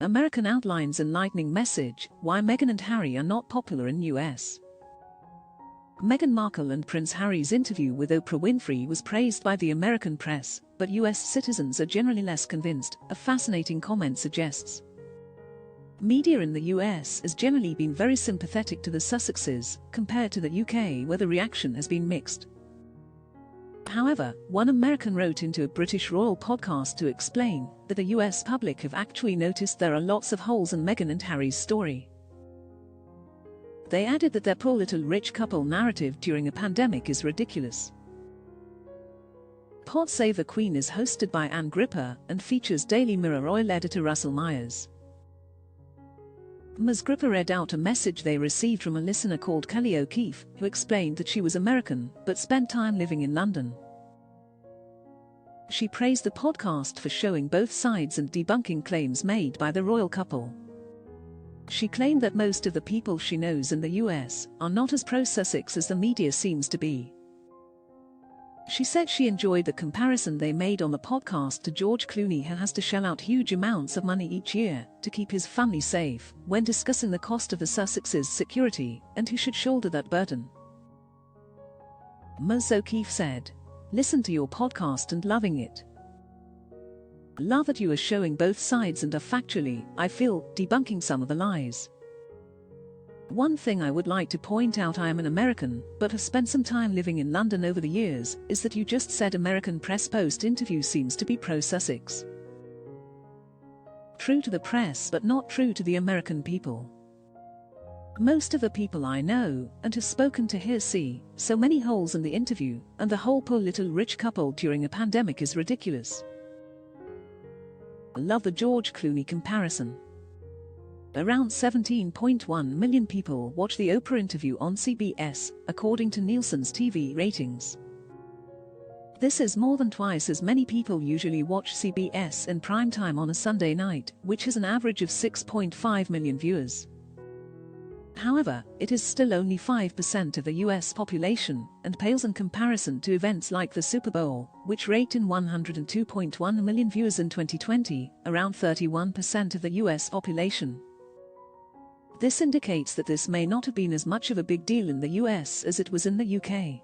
American outlines enlightening message, why Meghan and Harry are not popular in US. Meghan Markle and Prince Harry's interview with Oprah Winfrey was praised by the American press, but US citizens are generally less convinced, a fascinating comment suggests. Media in the US has generally been very sympathetic to the Sussexes, compared to the UK where the reaction has been mixed. However, one American wrote into a British royal podcast to explain that the US public have actually noticed there are lots of holes in Meghan and Harry's story. They added that their poor little rich couple narrative during a pandemic is ridiculous. Pod Save the Queen is hosted by Ann Gripper and features Daily Mirror royal editor Russell Myers. Ms. Gripper read out a message they received from a listener called Kelly O'Keefe, who explained that she was American but spent time living in London. She praised the podcast for showing both sides and debunking claims made by the royal couple. She claimed that most of the people she knows in the US are not as pro-Sussex as the media seems to be. She said she enjoyed the comparison they made on the podcast to George Clooney, who has to shell out huge amounts of money each year to keep his family safe, when discussing the cost of the Sussexes' security, and who should shoulder that burden. Ms. O'Keefe said, "Listen to your podcast and loving it. Love that you are showing both sides and are factually, I feel, debunking some of the lies. One thing I would like to point out, I am an American, but have spent some time living in London over the years, is that you just said American press post-interview seems to be pro-Sussex. True to the press but not true to the American people. Most of the people I know, and have spoken to here see so many holes in the interview, and the whole poor little rich couple during a pandemic is ridiculous. Love the George Clooney comparison. Around 17.1 million people watch the Oprah interview on CBS, according to Nielsen's TV ratings. This is more than twice as many people usually watch CBS in prime time on a Sunday night, which has an average of 6.5 million viewers. However, it is still only 5% of the US population, and pales in comparison to events like the Super Bowl, which raked in 102.1 million viewers in 2020, around 31% of the US population. This indicates that this may not have been as much of a big deal in the US as it was in the UK.